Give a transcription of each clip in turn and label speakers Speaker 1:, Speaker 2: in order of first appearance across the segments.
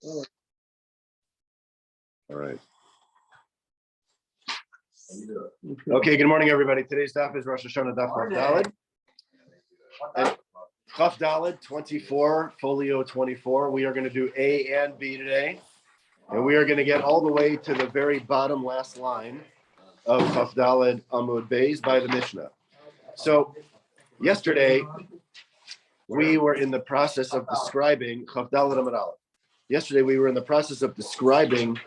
Speaker 1: All right. Okay, good morning, everybody. Today's daf is Rosh Hashanah daf Chaf Daled. And Chaf Daled 24, folio 24. We are going to do A and B today. And we are going to get all the way to the very bottom last line of Chaf Daled Amud Beis by the Mishnah. So yesterday, we were in the process of describing Chaf Daled Amud Aleph. Yesterday, we were in the process of describing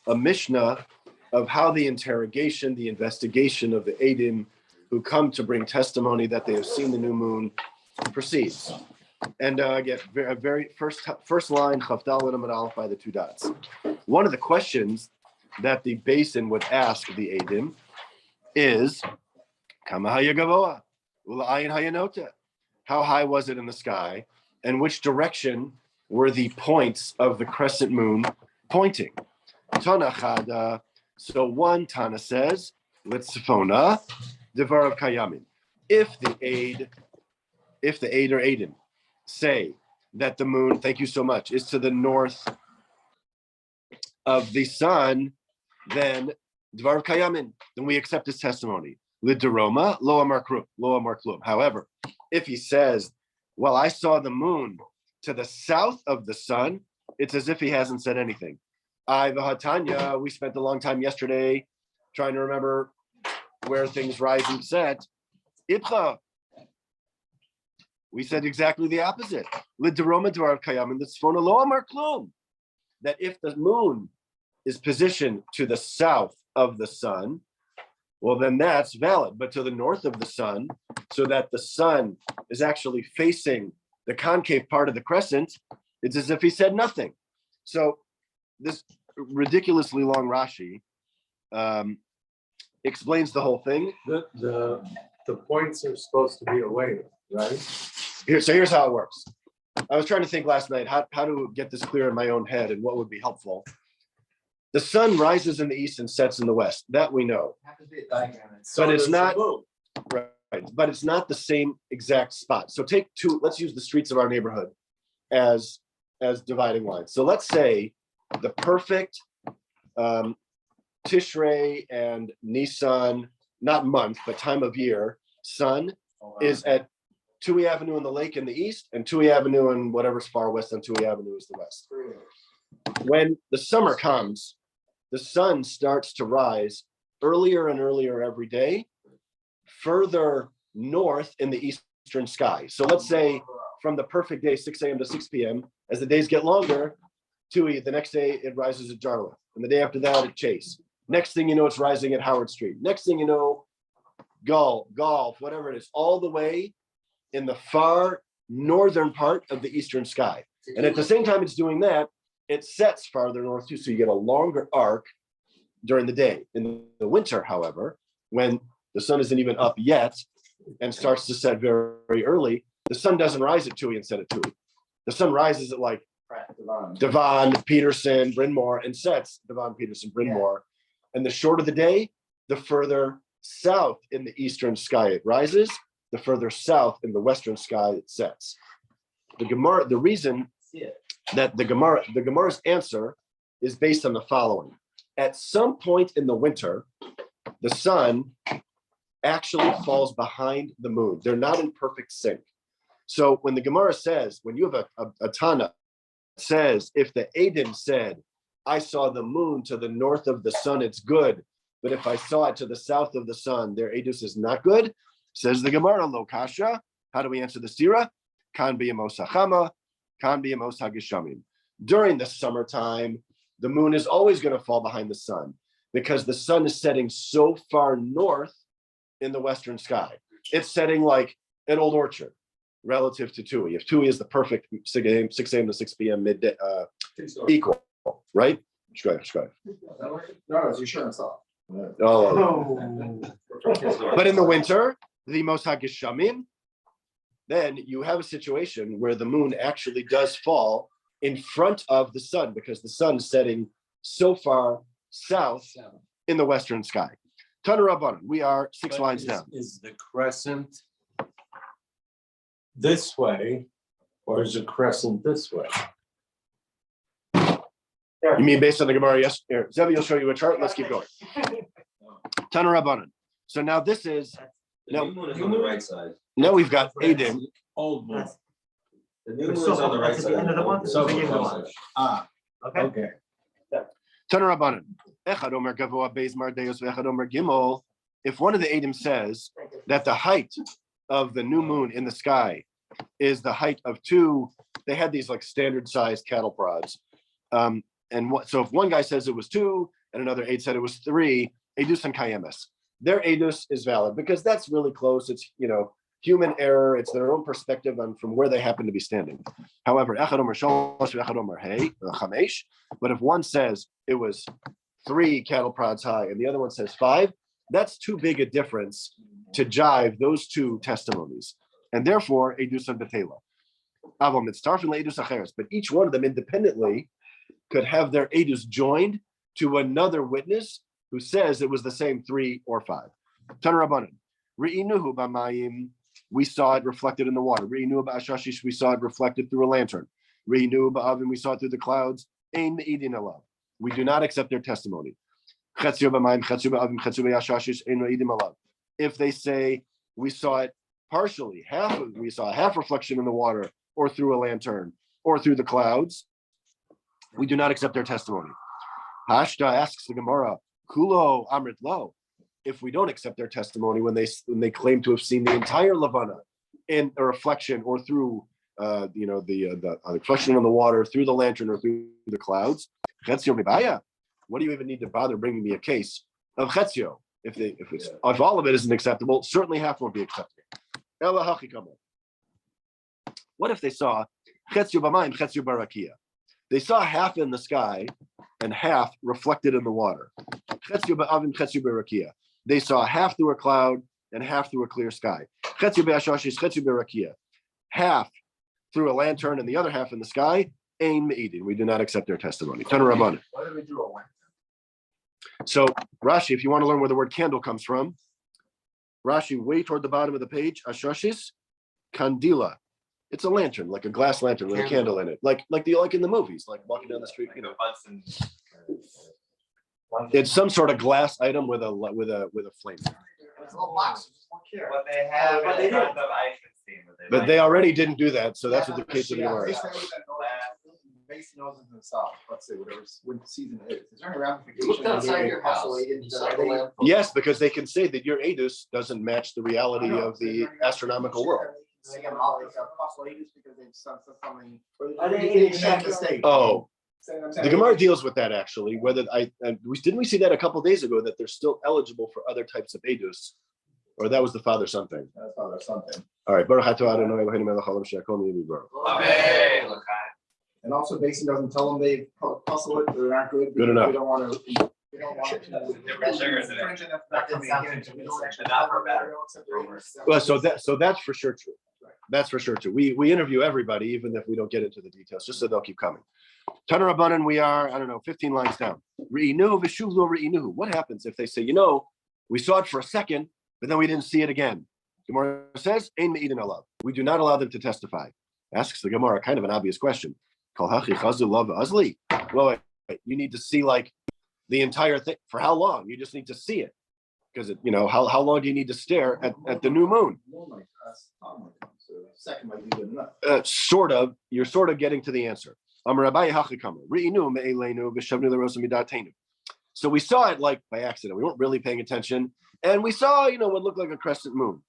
Speaker 1: a Mishnah of how the interrogation, the investigation of the Eidim who come to bring testimony that they have seen the new moon proceeds. And again, very first line, Chaf Daled Amud Aleph by the two dots. One of the questions that the basin would ask the Eidim is, Kama haya gavoa, ula'ayin hayanota. How high was it in the sky, and which direction were the points of the crescent moon pointing? Tana chada. So one Tana says, Litzfona, Devar of Kayamin. If the aid or Eidim say that the moon, thank you so much, is to the north of the sun, then Devar of Kayamin, then we accept his testimony. Lideroma, Lo Amar Klum. However, if he says, well, I saw the moon to the south of the sun, it's as if he hasn't said anything. Vahatanya, we spent a long time yesterday trying to remember where things rise and set. Itcha, we said exactly the opposite. Lideroma Dvar Kayamin, Litzfona Lo Amar Klum. That if the moon is positioned to the south of the sun, well, then that's valid. But to the north of the sun, so that the sun is actually facing the concave part of the crescent, it's as if he said nothing. So this ridiculously long Rashi explains the whole thing.
Speaker 2: The points are supposed to be away, right?
Speaker 1: Here's how it works. I was trying to think last night how to get this clear in my own head and what would be helpful. The sun rises in the east and sets in the west. That we know. But it's not right. But it's not the same exact spot. So take two. Let's use the streets of our neighborhood as dividing lines. So let's say the perfect Tishrei and Nisan, not month, but time of year, sun is at Tui Avenue in the lake in the east, and Tui Avenue in whatever's far west on Tui Avenue is the west. When the summer comes, the sun starts to rise earlier and earlier every day, further north in the eastern sky. So let's say from the perfect day, 6 a.m. to 6 p.m., as the days get longer, Tui, the next day it rises at Jarlath, and the day after that at Chase. Next thing you know, it's rising at Howard Street. Next thing you know, golf, whatever it is, all the way in the far northern part of the eastern sky. And at the same time it's doing that, it sets farther north too, so you get a longer arc during the day. In the winter, however, when the sun isn't even up yet and starts to set very, very early, the sun doesn't rise at Tui instead of Tui. The sun rises at like Devon, Peterson, Bryn Mawr, and sets Devon, Peterson, Bryn Mawr. And the shorter the day, the further south in the eastern sky it rises, the further south in the western sky it sets. The Gemara, the reason that the Gemara's answer is based on the following. At some point in the winter, the sun actually falls behind the moon. They're not in perfect sync. So when the Gemara says, when you have a Tana says, if the Eidim said, I saw the moon to the north of the sun, it's good. But if I saw it to the south of the sun, their Eidus is not good. Says the Gemara, lo kasha. How do we answer the stira? Kan b'yamos hachama, kan b'yamos hageshamim. During the summertime, the moon is always going to fall behind the sun because the sun is setting so far north in the western sky. It's setting like an Old Orchard relative to Tui. If Tui is the perfect 6 a.m. to 6 p.m. midday equal, right? Shkoyach.
Speaker 2: No, it's your insurance off.
Speaker 1: Oh. But in the winter, the Mos HaGeshamim, then you have a situation where the moon actually does fall in front of the sun because the sun is setting so far south in the western sky. Tana Rabbanan, we are six lines down.
Speaker 2: Is the crescent this way or is the crescent this way?
Speaker 1: You mean based on the Gemara? Yes. Here, Zevi will show you a chart. Let's keep going. Tana Rabbanan. So now this is
Speaker 3: The new moon is on the right side.
Speaker 1: now we've got Adim.
Speaker 4: Old moon.
Speaker 3: The new moon is on the right
Speaker 5: That's at
Speaker 3: side.
Speaker 5: the end of the month,
Speaker 4: So-
Speaker 5: beginning of the month.
Speaker 4: Ah,
Speaker 5: Okay?
Speaker 4: okay.
Speaker 1: Tana Rabbanan. Echad Omer Gavoa Beis Mardeus Vechad Omer Gimel. If one of the Adim says that the height of the new moon in the sky is the height of two, they had these like standard sized cattle prods. So if one guy says it was two and another aid said it was three, Edus and Kayemes, their Edus is valid because that's really close. It's, human error. It's their own perspective on from where they happen to be standing. However, Echad Omer Shalosh Vechad Omer Chamesh, but if one says it was three cattle prods high and the other one says five, that's too big a difference to jive those two testimonies. And therefore, Edus and Betela. Avam Mitzarfin Edus Acheres, but each one of them independently could have their Edus joined to another witness who says it was the same three or five. Tana Rabbanan. Re'inuhu b'mayim, we saw it reflected in the water. Re'inuhu b'ashashish, we saw it reflected through a lantern. Re'inuhu b'avim, we saw it through the clouds. Ein me'idin alav. We do not accept their testimony. Chetzio b'mayim, chetzio b'avim, chetzio b'ashashish, ein me'idin alav. If they say we saw it partially, we saw a half reflection in the water, or through a lantern, or through the clouds, we do not accept their testimony. Hashda asks the Gemara, Kulo Amrit Lo. If we don't accept their testimony when they claim to have seen the entire Levana in a reflection or through the reflection on the water, through the lantern or through the clouds, Chetzio Mibaya. What do you even need to bother bringing me a case of Chetzio? If all of it isn't acceptable, certainly half won't be acceptable. Ela Hachikama. What if they saw Chetzio B'mayim, Chetzio Barakia? They saw half in the sky and half reflected in the water. Chetzio B'avim, Chetzio Barakia. They saw half through a cloud and half through a clear sky. Chetzio B'ashashis, Chetzio Barakia. Half through a lantern and the other half in the sky. Ein me'idin. We do not accept their testimony. Tana Rabbanan.
Speaker 4: Why did we do a lantern?
Speaker 1: So Rashi, if you want to learn where the word candle comes from, Rashi, way toward the bottom of the page, Ashashis, Kandila. It's a lantern, like a glass lantern with a candle in it, like in the movies, like walking down the street. It's some sort of glass item with a flame.
Speaker 5: It's a little box.
Speaker 3: What they have
Speaker 5: But they
Speaker 3: in front of Eisenstein.
Speaker 1: But they already didn't do that, so that's what the case of the Gemara is.
Speaker 4: Base knows it himself, let's say whatever when the season is. Is there any
Speaker 5: Look
Speaker 4: ramification?
Speaker 5: outside your house.
Speaker 1: Yes, because they can say that your Edus doesn't match the reality of the astronomical world.
Speaker 4: They get all these postulated because they've done something.
Speaker 5: Are they in
Speaker 4: mistake?
Speaker 1: Oh, the Gemara deals with that actually. Whether didn't we see that a couple days ago that they're still eligible for other types of Edus, or that was the father something.
Speaker 4: That's father something.
Speaker 1: All right, Baruch atah Adonai Eloheinu melech haolam she'akol niyeh b'dvaro.
Speaker 4: And also Basin doesn't tell them they puzzle it, they're not good.
Speaker 1: Good enough.
Speaker 4: We don't want to. We don't want
Speaker 3: Different sugars in it.
Speaker 4: infringe enough not coming in. We don't actually-
Speaker 3: Not for better.
Speaker 1: Well, so that's for sure true. That's for sure too. We interview everybody, even if we don't get into the details, just so they'll keep coming. Tana Rabbanan, we are, 15 lines down. Re'inuhu v'shuv lo re'inuhu. What happens if they say, we saw it for a second, but then we didn't see it again? Gemara says, Ein me'idin alav. We do not allow them to testify. Asks the Gemara, kind of an obvious question. Kol hachi chazu lav azli. Well, wait, you need to see like the entire thing. For how long? You just need to see it. Because how long do you need to stare at the new moon?
Speaker 4: Second might be good enough.
Speaker 1: You're sort of getting to the answer. So we saw it like by accident. We weren't really paying attention. And we saw, what looked like a crescent moon.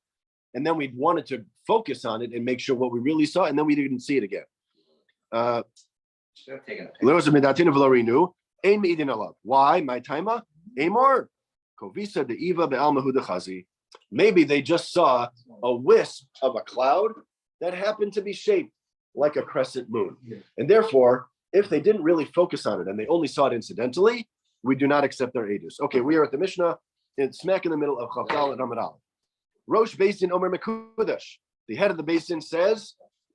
Speaker 1: And then we wanted to focus on it and make sure what we really saw. And then we didn't see it again. Why? My timer? Amor? Kovisa de Eva be'almahuda chazi. Maybe they just saw a wisp of a cloud that happened to be shaped like a crescent moon. And therefore, if they didn't really focus on it and they only saw it incidentally, we do not accept their edus. Okay, we are at the Mishnah, it's smack in the middle of Chavdal and Amad Aleph. Rosh Basin Omer Mekudash. The head of the basin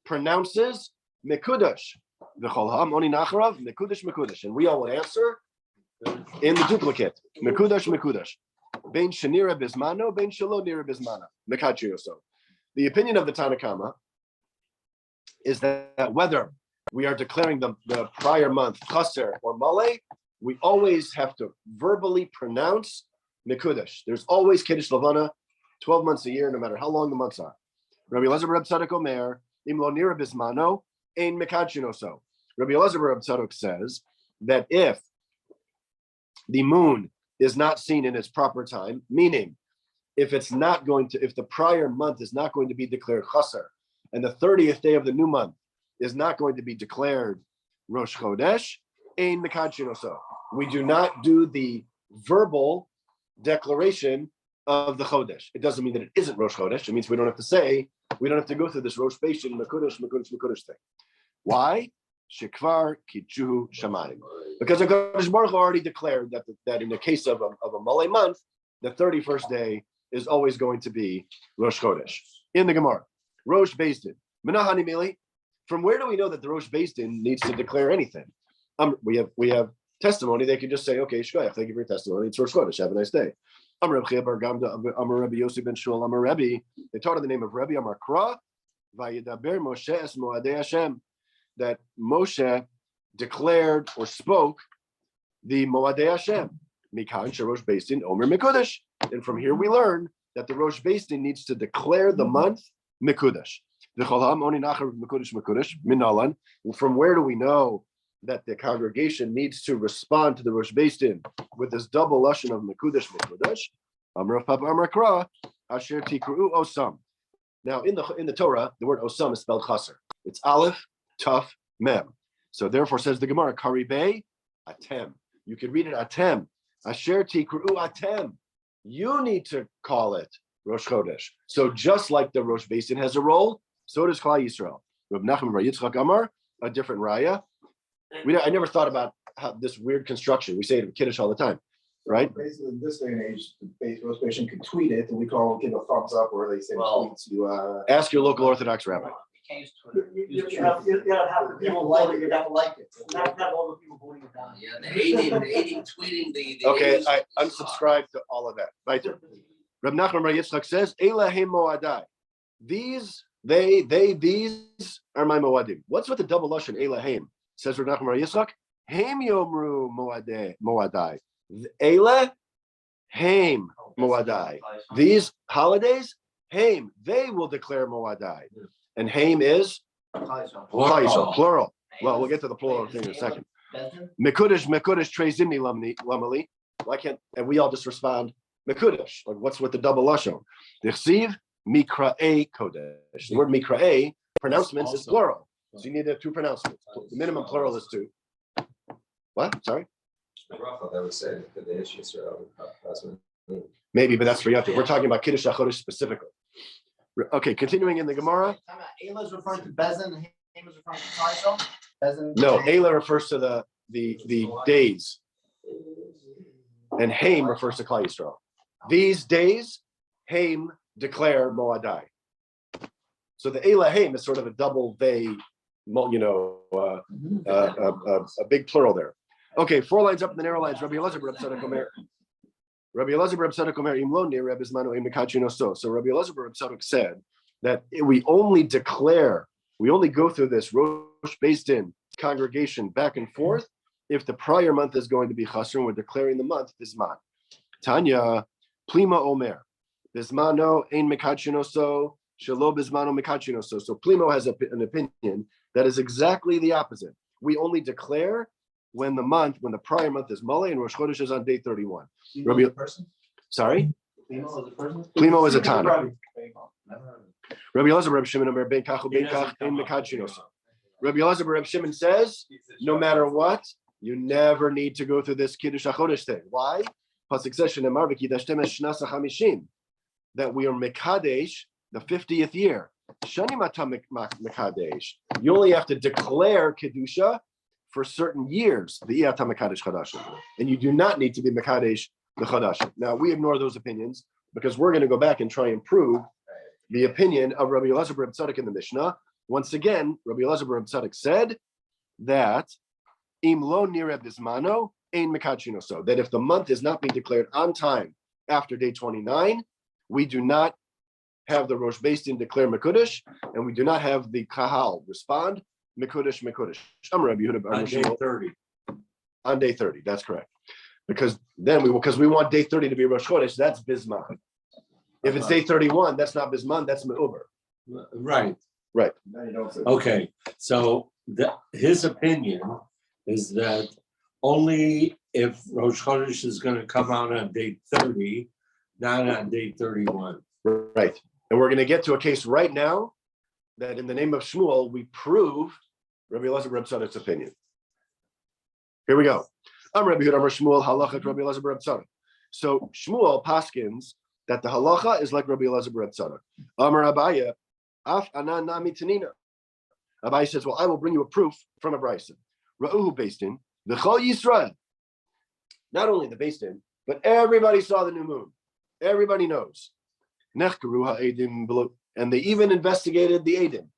Speaker 1: pronounces Mekudash. V'chol oni nacharav Mekudash Mekudash. And we all would answer in the duplicate. Mekudash Mekudash. Bein Shanira Bismano, Bein Shalo Nira Bismana. Mekachioso. The opinion of the Tanakama is that whether we are declaring the prior month chaser or male, we always have to verbally pronounce mikudesh. There's always kiddush levana, 12 months a year, no matter how long the months are. Rabbi Elazar Reb Tzadok Omer, im lo nira bismano, ein mekadshinoso. Rabbi Elazar Reb Tzadok says that if the moon is not seen in its proper time, meaning if the prior month is not going to be declared chaser, and the 30th day of the new month is not going to be declared Rosh Chodesh, ein mekadshinoso. We do not do the verbal declaration of the Chodesh. It doesn't mean that it isn't Rosh Chodesh. It means we don't have to go through this Rosh Bashin, Mekudesh thing. Why? Shekvar Kijuhu Shamayim. Because the Kodesh Baruch Hu already declared that in the case of a Malay month, the 31st day is always going to be Rosh Chodesh. In the Gemara, Rosh Beis Din. Menahani Mili. From where do we know that the Rosh Beis Din needs to declare anything? We have testimony. They can just say, okay, Shkoyach, thank you for your testimony. It's Rosh Chodesh. Have a nice day. Amar Reb Chia bar Gamda, Amar Rabbi Yossi ben Shul, Amar Rebbe. They taught in the name of Rebbe, Amar Kra, Vayidaber Moshe es Moadei Hashem, that Moshe declared or spoke the Moadei Hashem. Mikan Sherosh Beis Din Omer Mekudesh. And from here we learn that the Rosh Beis Din needs to declare the month Mekudesh. From where do we know that the congregation needs to respond to the Rosh Beis Din with this double lashon of Mekudesh? Amar Papa Amar Kra Asher Tikru Osam. Now in the Torah, the word Osam is spelled chaser. It's Aleph, Taf, Mem. So therefore, says the Gemara, Karibei Atem. You can read it Atem. Asher Tikru Atem. You need to call it Rosh Chodesh. So just like the Rosh Beis Din has a role, so does Klal Yisrael. Reb Nachman bar Yitzchak Amar, a different raya. I never thought about how this weird construction. We say it in Kiddush all the time, right?
Speaker 4: Basically, in this day and age, the Rosh Hashanah can tweet it, and we call give a thumbs up, or they say tweets you.
Speaker 1: Ask your local Orthodox rabbi.
Speaker 5: You have the people like it, you don't like it. Not all the people voting it down.
Speaker 3: Yeah, the hating, tweeting the.
Speaker 1: Okay, I unsubscribe to all of that. Right. Reb Nachman bar Yitzchak says, Elohim Moadai. These are my Moadim. What's with the double lashon Elohim? Says Reb Nachman bar Yitzchak, Haim Yomru Moadai. Elah, Haim Moadai. These holidays, Haim, they will declare Moadai. And Haim is plural. Well, we'll get to the plural thing in a second. Mekudesh Trezimni Lamali. Why can't, and we all just respond, Mekudesh. Like, what's with the double lashon? Dichsiv Mikra'e Kodesh. The word Mikra'e, pronouncements is plural. So you need two pronouncements. The minimum plural is two. What? Sorry?
Speaker 2: That would say that the issues are
Speaker 1: maybe, but that's for Yativ. We're talking about Kiddush HaChodesh specifically. Okay, continuing in the Gemara.
Speaker 5: Elah is referring to Bezin, and Haim is referring to Bezin.
Speaker 1: No, Elah refers to the days, and Haim refers to Klal Yisrael. These days, Haim declare Moadai. So the Elah Haim is sort of a double they, a big plural there. Okay, 4 lines up in the narrow lines. Rabbi Elazar bar Tzadok Omer. Rabbi Elazar bar Tzadok Omer imlo nir Reb Bismano im mekadshino so. So Rabbi Elazar bar Tzadok said that we only go through this Rosh Beis Din congregation back and forth if the prior month is going to be chaser and we're declaring the month Bisman. Tanya Plima Omer Bismano ein mekadshino so shelo Bismano mekadshino so. So Plimo has an opinion that is exactly the opposite. We only declare when the prior month is Malay and Rosh Chodesh is on day 31. Rabbi, sorry? Plimo is a Tana. Rabbi Elazar bar Reb Shimon Omer ben kach ben kach ein mekadshinoso. Rabbi Elazar bar Reb Shimon says, no matter what, you never need to go through this Kiddush HaChodesh thing. Why? Pasuk says, Shenemar v'kidashtem es shnasa chamishim, that we are Mekadesh the 50th year. Shani mata Mekadesh. You only have to declare Kedusha for certain years, the Iyata Mekadesh Chadashim. And you do not need to be Mekadesh the Chadashim. Now, we ignore those opinions because we're going to go back and try and prove the opinion of Rabbi Elazar bar Tzadok in the Mishnah. Once again, Rabbi Elazar bar Tzadok said that Im lo nira bismano ein mekadshino so, that if the month is not being declared on time after day 29, we do not have the Rosh Beis Din declare Mekudesh, and we do not have the Kahal respond Mekudesh. I'm Rabbi Yehuda bar
Speaker 2: On day
Speaker 1: Shmuel.
Speaker 2: 30.
Speaker 1: On day 30, that's correct. Because we want day 30 to be Rosh Chodesh, that's Bisman. If it's day 31, that's not Bisman, that's Me'uber.
Speaker 2: Right.
Speaker 4: Now you don't say.
Speaker 2: Okay. So his opinion is that only if Rosh Chodesh is going to come out on day 30, not on day 31.
Speaker 1: Right. And we're going to get to a case right now that in the name of Shmuel, we prove Rabbi Elazar Reb Tzadok's opinion. Here we go. I'm Rabbi Yehuda Shmuel, halacha Rabbi Elazar Reb Tzadok. So Shmuel paskins that the halacha is like Rabbi Elazar Reb Tzadok. Amar Abaya, af anan nami tanina. Abaya says, well, I will bring you a proof from a brisa. Ra'uhu based in v'chol Yisrael. Not only the based in, but everybody saw the new moon. Everybody knows. Nechkaru ha'edim v'lo, and they even investigated the edim.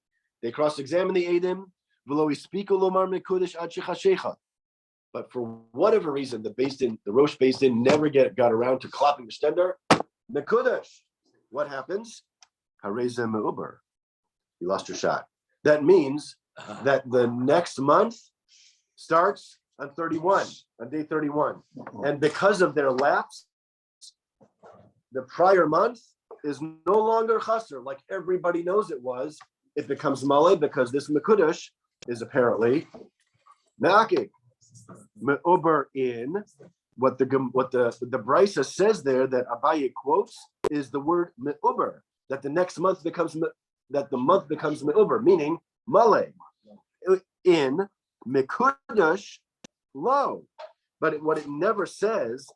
Speaker 1: They cross-examined the edim. V'lo ispiku lomar mekudesh ad shechashecha. But for whatever reason, the Rosh Beis Din never got around to clapping the stender. Mekudesh. What happens? Hareze me'uber. You lost your shot. That means that the next month starts on 31, on day 31. And because of their lapse, the prior month is no longer chasser, like everybody knows it was. It becomes male because this mekudesh is apparently me'akik. Me'uber in what the brisa says there that Abaye quotes is the word me'uber, that the next month becomes me'uber, meaning male in mekudesh low. But what it never says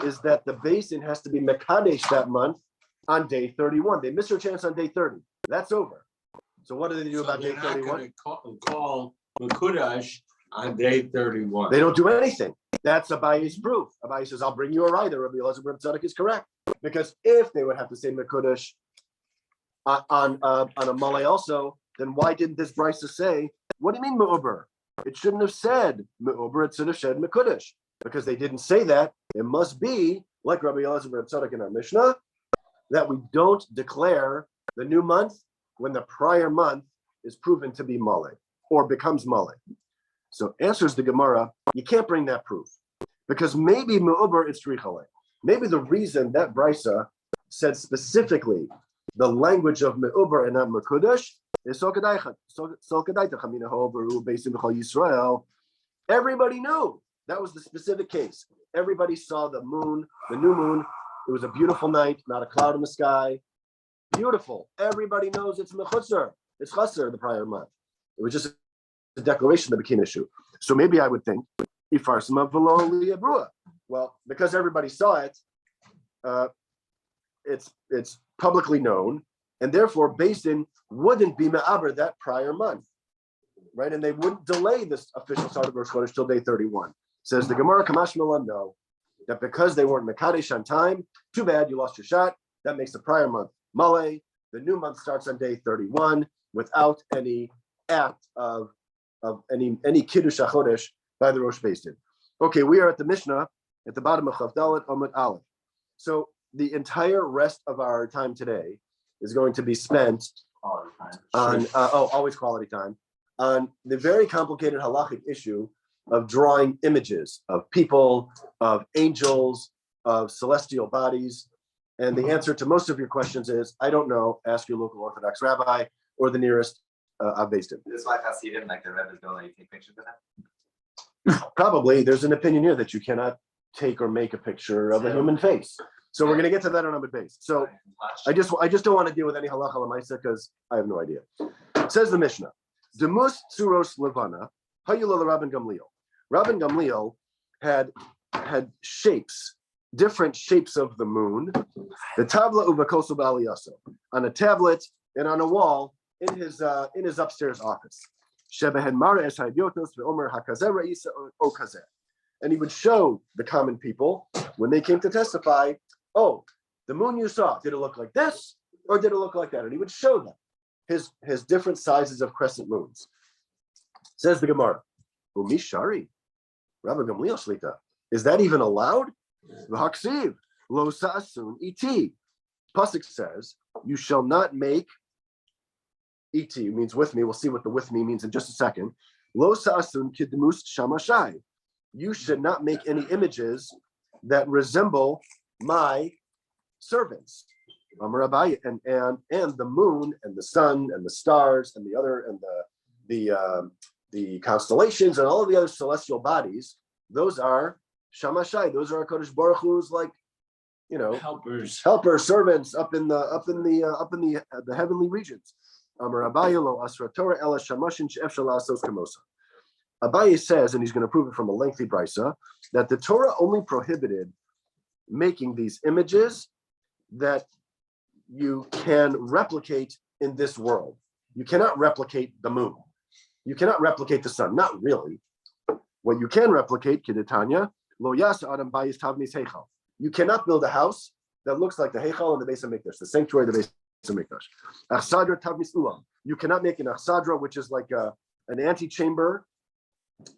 Speaker 1: is that the basin has to be mekadesh that month on day 31. They miss their chance on day 30. That's over. So what do they do about day 31?
Speaker 2: Call Mekudesh on day 31.
Speaker 1: They don't do anything. That's Abaye's proof. Abaye says, I'll bring you a rider. Rabbi Elazar Reb Tzadok is correct. Because if they would have to say Mekudesh on a Malay also, then why didn't this brisa say, what do you mean Me'uber? It shouldn't have said Me'uber, it should have said Mekudesh. Because they didn't say that, it must be, like Rabbi Elazar Reb Tzadok in our Mishnah, that we don't declare the new month when the prior month is proven to be Malay or becomes Malay. So answers the Gemara, you can't bring that proof. Because maybe Me'uber is Trichale. Maybe the reason that brisa said specifically the language of Me'uber and not Mekudesh is Yisrael. Everybody knew that was the specific case. Everybody saw the moon, the new moon. It was a beautiful night, not a cloud in the sky. Beautiful. Everybody knows it's mechutzer. It's chasser the prior month. It was just a declaration that became an issue. So maybe I would think, well, because everybody saw it, it's publicly known, and therefore Beis Din wouldn't be me'aber that prior month, right? And they wouldn't delay this official start of Rosh Chodesh till day 31. Says the Gemara, Kamash Milan, no, that because they weren't mekadesh on time, too bad, you lost your shot. That makes the prior month Malay. The new month starts on day 31 without any act of any kiddush hachodesh by the Rosh Beis Din. Okay, we are at the Mishnah at the bottom of Chav Dalet Amud Aleph. So the entire rest of our time today is going to be spent on always quality time, on the very complicated halachic issue of drawing images of people, of angels, of celestial bodies. And the answer to most of your questions is, I don't know, ask your local Orthodox rabbi or the nearest Beis Din.
Speaker 6: This is why Hasidim, like the Rebbe's don't let you take pictures of them.
Speaker 1: Probably there's an opinion here that you cannot take or make a picture of a human face. So we're going to get to that on Amud Beis. So I just don't want to deal with any halacha l'maisa because I have no idea. Says the Mishnah, Demus Tzuros Levana, Hayula Rabban Gamliel. Rabban Gamliel had shapes, different shapes of the moon. The tabla uvakosu ba'aliyaso, on a tablet and on a wall in his upstairs office. Shebehen Mares Hayyotos ve'omer hakazer re'isa o kazer. And he would show the common people when they came to testify, oh, the moon you saw, did it look like this or did it look like that? And he would show them his different sizes of crescent moons. Says the Gemara, Umishari, Rabbi Gamliel Shlita, is that even allowed? V'haksiv, lo sa'asun iti. Pasuk says, you shall not make et means with me. We'll see what the with me means in just a second. Lo sa'asun kidmus shamashai. You should not make any images that resemble my servants. Amar Abaye, and the moon and the sun and the stars and the other and the constellations and all of the other celestial bodies. Those are shamashai. Those are Kodesh Baruch Hu's, like,
Speaker 2: Helpers.
Speaker 1: servants up in the heavenly regions. Amar Abaye lo asra Torah ela shamashin she'efshar la'asos kamosa. Abaye says, and he's going to prove it from a lengthy brisa, that the Torah only prohibited making these images that you can replicate in this world. You cannot replicate the moon. You cannot replicate the sun. Not really. What you can replicate, Kidetanya, lo yasa adam bayis tavnis heichal. You cannot build a house that looks like the heichal and the Beis Hamikdash, the sanctuary of the Beis Hamikdash. Achsadra tavnis ulam. You cannot make an achsadra, which is like an antechamber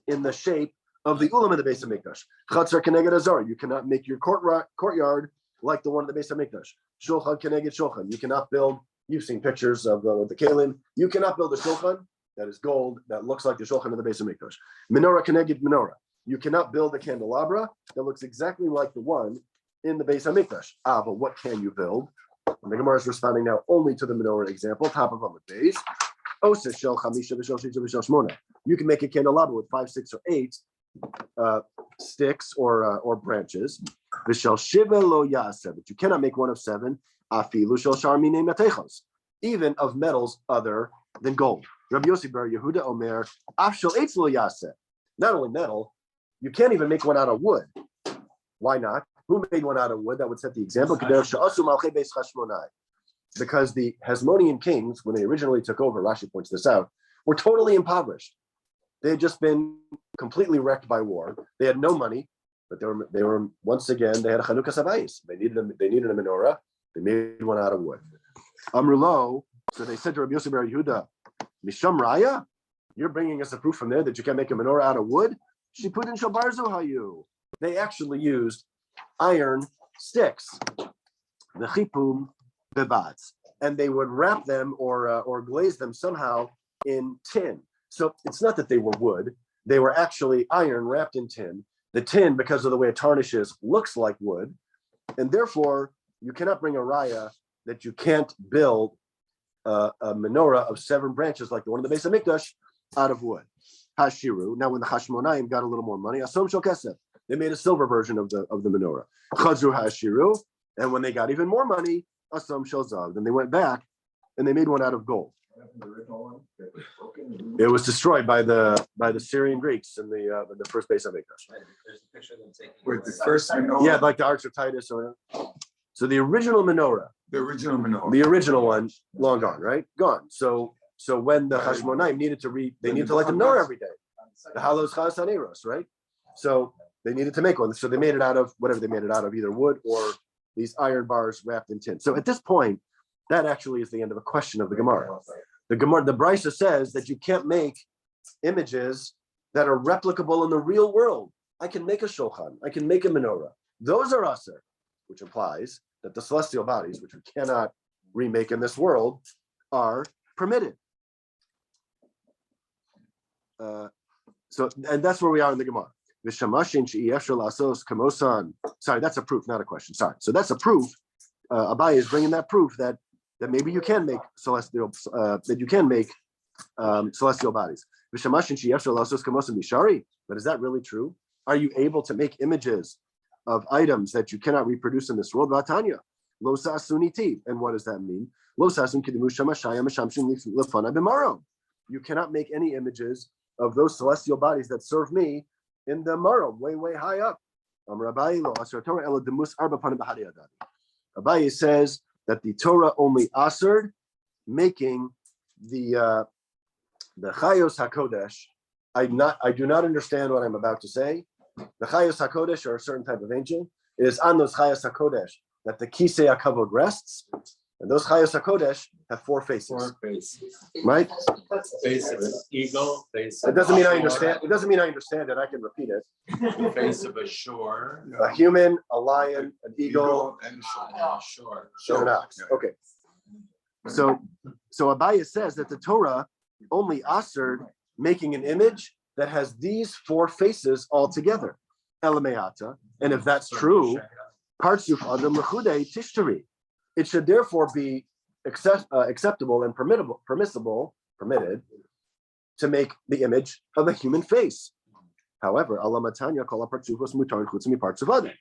Speaker 1: in the shape of the ulam of the Beis Hamikdash. Chatzar keneged azar. You cannot make your courtyard like the one of the Beis Hamikdash. Shulchan keneged shulchan. You cannot build. You've seen pictures of the kalim. You cannot build a shulchan that is gold that looks like the shulchan of the Beis Hamikdash. Menorah keneged menorah. You cannot build a candelabra that looks exactly like the one in the Beis Hamikdash. But what can you build? And the Gemara is responding now only to the menorah example, top of Amud Beis. You can make a candelabra with 5, 6, or 8 sticks or branches. But you cannot make one of 7. Even of metals other than gold. Rabbi Yossi bar Yehuda Omer, not only metal, you can't even make one out of wood. Why not? Who made one out of wood? That would set the example. Because the Hasmonean kings, when they originally took over, Rashi points this out, were totally impoverished. They had just been completely wrecked by war. They had no money, but they were once again, they had a Chanukas Havayis. They needed a menorah. They made one out of wood. Amrulo, so they said to Rabbi Yossi bar Yehuda, Misham Raya, you're bringing us a proof from there that you can make a menorah out of wood? She put in Shabarzu Hayu. They actually used iron sticks, the chipum bebats, and they would wrap them or glaze them somehow in tin. So it's not that they were wood; they were actually iron wrapped in tin. The tin, because of the way it tarnishes, looks like wood, and therefore you cannot bring a raya that you can't build a menorah of 7 branches like the one in the Beis Hamikdash out of wood. Hashiru. Now, when the Hashmonaim got a little more money, Asom Shel Kesef, they made a silver version of the menorah. Chazru Hashiru, and when they got even more money, Asom Shel Zav. Then they went back and they made one out of gold. It was destroyed by the Syrian Greeks in the first Beis Hamikdash.
Speaker 6: There's a picture of them taking.
Speaker 4: With the first menorah.
Speaker 1: Yeah, like the Arch of Titus. So the original menorah,
Speaker 4: The original menorah.
Speaker 1: the original one, long gone, right? Gone. So when the Hashmonaim needed to they needed to light the menorah every day. The Halos Chas Haneros, right? So they needed to make one. So they made it out of whatever they made it out of, either wood or these iron bars wrapped in tin. So at this point, that actually is the end of a question of the Gemara. The Brisa says that you can't make images that are replicable in the real world. I can make a shulchan. I can make a menorah. Those are aser, which implies that the celestial bodies, which we cannot remake in this world, are permitted. And that's where we are in the Gemara. Sorry, that's a proof, not a question. Sorry. So that's a proof. Abaye is bringing that proof that maybe you can make celestial celestial bodies. But is that really true? Are you able to make images of items that you cannot reproduce in this world? Vatanya, lo sa'asuniti. And what does that mean? Lo sa'asun kidimu shamashaya mashamshin lefana b'maro. You cannot make any images of those celestial bodies that serve me in the maro, way, way high up. Abaye says that the Torah only assered making the Chayos HaKodesh. I do not understand what I'm about to say. The Chayos HaKodesh are a certain type of angel. It is on those Chayos HaKodesh that the Kisei HaKavod rests, and those Chayos HaKodesh have 4 faces.
Speaker 2: 4 faces.
Speaker 1: Right?
Speaker 2: Face of an eagle, face
Speaker 1: It
Speaker 2: of
Speaker 1: doesn't mean I
Speaker 2: a
Speaker 1: understand. It doesn't mean I understand it. I can repeat it.
Speaker 2: shore, face of a shore.
Speaker 1: A human, a lion, an eagle,
Speaker 4: and
Speaker 2: Shore.
Speaker 1: and an ox. Okay. So Abaye says that the Torah only assered making an image that has these four faces all together. Elameata. And if that's true, Partsuf Adam Lechude Tishtari. It should therefore be acceptable and permitted to make the image of a human face. However, Alamatanya kol partsufos mutar chutz mi parts of other.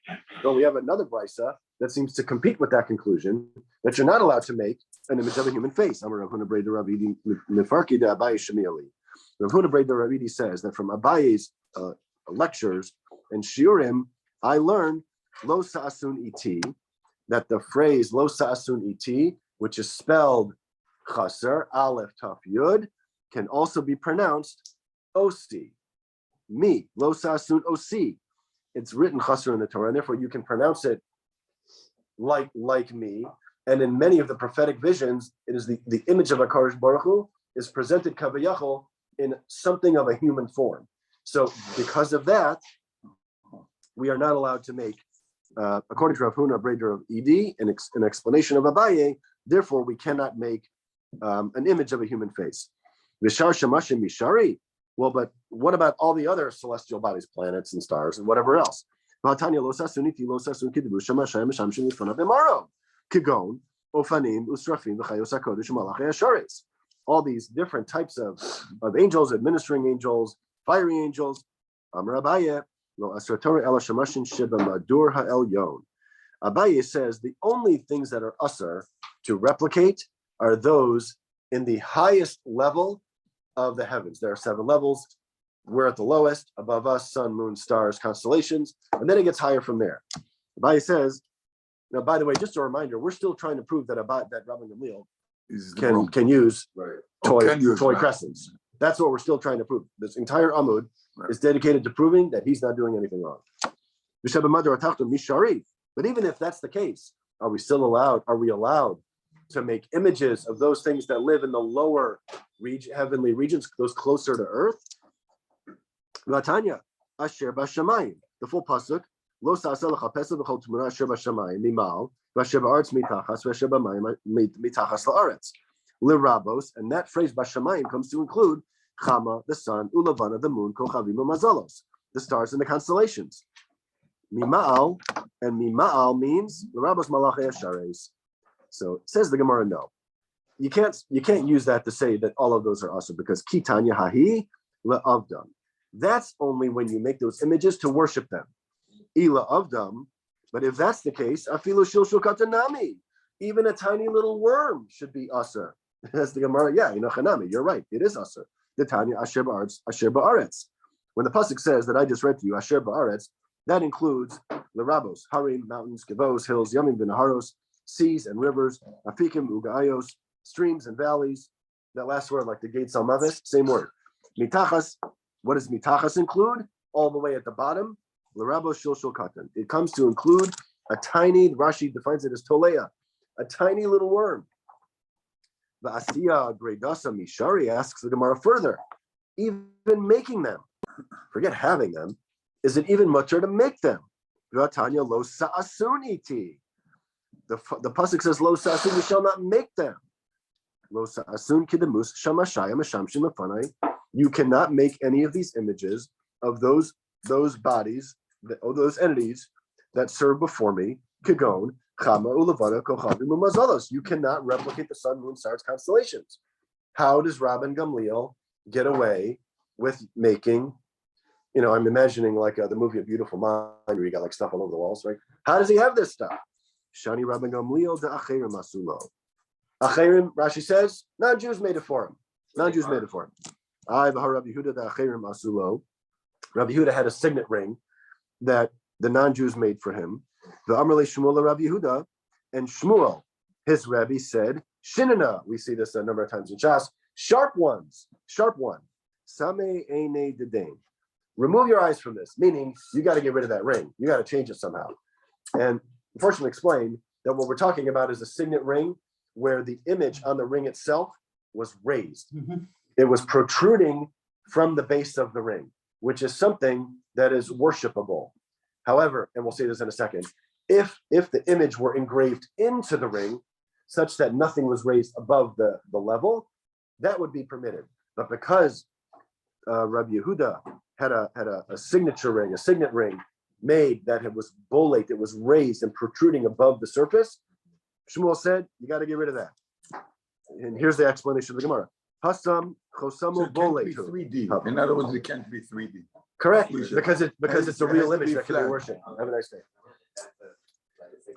Speaker 1: So we have another brisa that seems to compete with that conclusion that you're not allowed to make an image of a human face. Amar Rav Huna Breda Ravidi Mefarki de Abaye Shemieli. Rav Huna Breda Ravidi says that from Abaye's lectures and shiurim, I learned lo sa'asun iti, that the phrase lo sa'asun iti, which is spelled chaser aleph taf yud, can also be pronounced osti. Me, lo sa'asun osi. It's written chaser in the Torah, and therefore you can pronounce it like me. And in many of the prophetic visions, it is the image of HaKadosh Baruch Hu is presented kavayachol in something of a human form. So because of that, we are not allowed to make, according to Rav Huna Breder of Edi, an explanation of Abaye. Therefore, we cannot make an image of a human face. Vishar Shemashim Mishari. Well, but what about all the other celestial bodies, planets and stars and whatever else? Kigon, Ofanim, Usrafim, V'chayos HaKodesh, Malachei HaSharetz. All these different types of angels, administering angels, fiery angels. Amar Abaye, Lo Asra Torah Ela Shemashin Sheba Madur HaElyon. Abaye says the only things that are usher to replicate are those in the highest level of the heavens. There are 7 levels. We're at the lowest. Above us, sun, moon, stars, constellations, and then it gets higher from there. Abaye says, now, by the way, just a reminder, we're still trying to prove that Rabban Gamliel can use toy crescents. That's what we're still trying to prove. This entire Amud is dedicated to proving that he's not doing anything wrong. But even if that's the case, are we allowed to make images of those things that live in the lower heavenly regions, those closer to earth? Vatanya, Asher Bashamayim, the full pasuk. Lo sa'aselecha pesach v'chol tmuna asher b'shamayim mimal v'asher ba'aretz mitachas v'asher b'mayim mitachas la'aretz l'rabos, and that phrase b'shamayim comes to include Chama, the sun, ulavana, the moon, kochavim u'mazalos, the stars and the constellations. Mimal, and mimal means l'rabos malachei hashares. So says the Gemara, no, you can't use that to say that all of those are also, because kitanya hahi le'avdam. That's only when you make those images to worship them. Ila avdam, but if that's the case, afilu shilshul katanami, even a tiny little worm should be aser. That's the Gemara. Yeah, chanami. You're right. It is aser. The Tanya asher ba'aretz. When the pasuk says that I just read to you asher ba'aretz, that includes l'rabos, harim, mountains, kivos, hills, yamim v'naharos, seas and rivers, afikim ugayos, streams and valleys. That last word, like the gates al mavis, same word. Mitachas. What does mitachas include? All the way at the bottom. L'rabos shilshul katan. It comes to include a tiny, Rashi defines it as tolea, a tiny little worm. The Asiya Gredasa Mishari asks the Gemara further, even making them, forget having them, is it even mutter to make them? Vatanya lo sa'asuniti. The pasuk says lo sa'asun, we shall not make them. Lo sa'asun kidemus shamashayim ashamshim lefanai. You cannot make any of these images of those bodies, those entities that serve before me. Kigon, Chama, Ulavana, Kochavim, Umazalos. You cannot replicate the sun, moon, stars, constellations. How does Rabban Gamliel get away with making, I'm imagining like the movie A Beautiful Mind, where you got like stuff all over the walls, right? How does he have this stuff? Shani Rabban Gamliel de Acherim Asulo. Acherim, Rashi says, non-Jews made it for him. Non-Jews made it for him. I, Rabbi Yehuda de Acherim Asulo. Rabbi Yehuda had a signet ring that the non-Jews made for him. The Amrle Shmuel Rabbi Yehuda, and Shmuel, his Rabbi, said, Shinana. We see this a number of times in Shas. Sharp one. Same eine dedain. Remove your eyes from this, meaning you got to get rid of that ring. You got to change it somehow. And unfortunately explained that what we're talking about is a signet ring where the image on the ring itself was raised. Mm-hmm. It was protruding from the base of the ring, which is something that is worshipable. However, and we'll see this in a second, if the image were engraved into the ring, such that nothing was raised above the level, that would be permitted. But because Rabbi Yehuda had a signature ring, a signet ring made that it was bolate, it was raised and protruding above the surface, Shmuel said, you got to get rid of that. And here's the explanation of the Gemara. Hasam chosamu bolate.
Speaker 7: 3D. In other words, it can't be 3D.
Speaker 1: Correct,
Speaker 7: Please.
Speaker 1: because it's a real
Speaker 7: It has to
Speaker 1: image
Speaker 7: be
Speaker 1: that can be
Speaker 7: flat.
Speaker 1: worshipped. Have a nice day.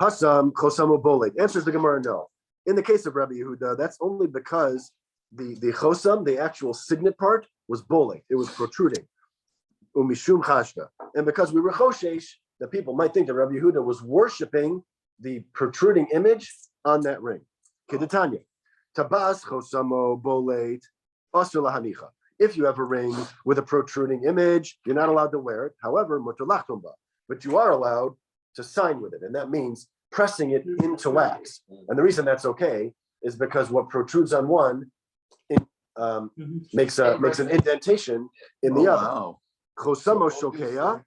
Speaker 1: Hasam chosamu bolate. Answers the Gemara no. In the case of Rabbi Yehuda, that's only because the chosam, the actual signet part, was bolate. It was protruding. Umishum chashta. And because we were choshesh, the people might think that Rabbi Yehuda was worshiping the protruding image on that ring. Kedetanya. Tabas chosamo bolate asur lahanicha. If you have a ring with a protruding image, you're not allowed to wear it. However, mutar lachtom ba. But you are allowed to sign with it, and that means pressing it into wax. And the reason that's okay is because what protrudes on one makes an indentation in the other.
Speaker 7: Wow.
Speaker 1: Chosamo
Speaker 7: So
Speaker 1: shokeya.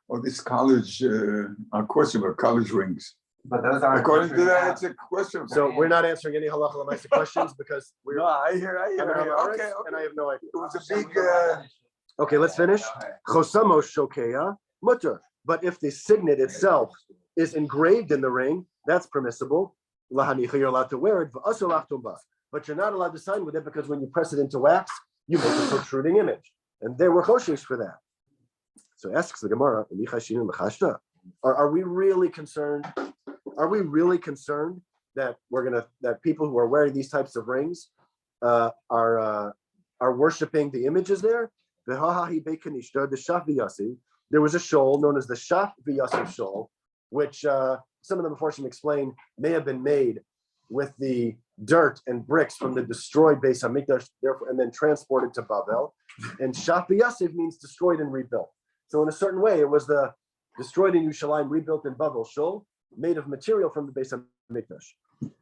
Speaker 7: all these college, of course, about college rings.
Speaker 6: But those aren't.
Speaker 7: According to that, it's a question.
Speaker 1: So we're not answering any halacha l'maisa questions because we're.
Speaker 7: No, I hear.
Speaker 1: I'm an Amaris,
Speaker 7: Okay,
Speaker 1: and I have no idea.
Speaker 7: It was a big.
Speaker 1: Okay, let's finish. Chosamo shokeya mutter. But if the signet itself is engraved in the ring, that's permissible. Lahanicha, you're allowed to wear it. But you're not allowed to sign with it because when you press it into wax, you make a protruding image. And there were choshesh for that. So asks the Gemara, are we really concerned? Are we really concerned that that people who are wearing these types of rings are worshiping the images there? There was a shoal known as the Shaf V'Yasser shoal, which some of the Mefarshim explain may have been made with the dirt and bricks from the destroyed Beis Hamikdash, therefore, and then transported to Bavel. And Shaf V'Yasser means destroyed and rebuilt. So in a certain way, it was the destroyed in Yerushalayim, rebuilt in Bavel shoal, made of material from the Beis Hamikdash,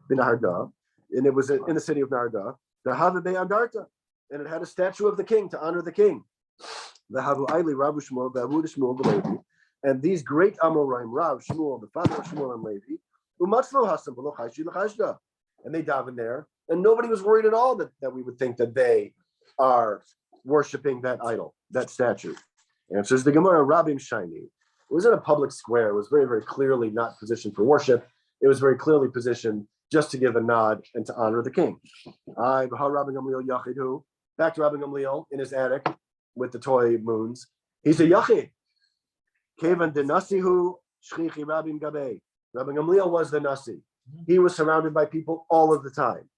Speaker 1: B'Naharda, and it was in the city of Naharda. The Hava Be'adarta, and it had a statue of the king to honor the king. The Havu Aili Rabu Shmuel, the Abu Shmuel, the Levi, and these great Amoraim, Rav Shmuel, the father of Shmuel and Levi, Umatzlo Hasam B'lo Chayshi L'Chashda, and they daven there, and nobody was worried at all that we would think that they are worshiping that idol, that statue. Answers the Gemara, Rabim Shaini. It was in a public square. It was very, very clearly not positioned for worship. It was very clearly positioned just to give a nod and to honor the king. Back to Rabbi Gamliel in his attic with the toy moons. He's a yachid. Kevan de Nasihu Shchichi Rabim Gabe. Rabbi Gamliel was the Nasi. He was surrounded by people all of the time.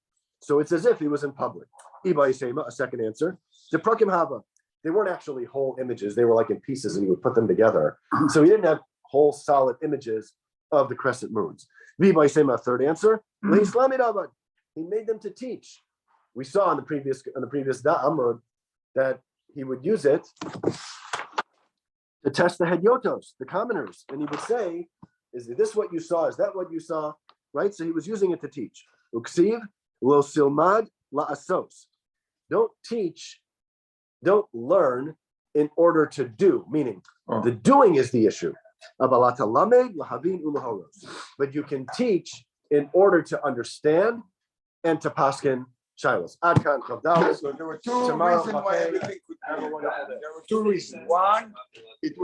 Speaker 1: So it's as if he was in public. Iba Yisema, a second answer. The Prakim Hava. They weren't actually whole images. They were like in pieces and you would put them together. So he didn't have whole solid images of the crescent moons. Viba Yisema, third answer. He made them to teach. We saw on the previous Da'amud that he would use it to test the hedyotos, the commoners. And he would say, is this what you saw? Is that what you saw? Right? So he was using it to teach. Uksiv lo silmad la'asos. Don't teach, don't learn in order to do, meaning the doing is the issue. But you can teach in order to understand and to paskin shilos. Adkan Chavdalis.
Speaker 7: So there were two reasons why everything could. There were two reasons. One, it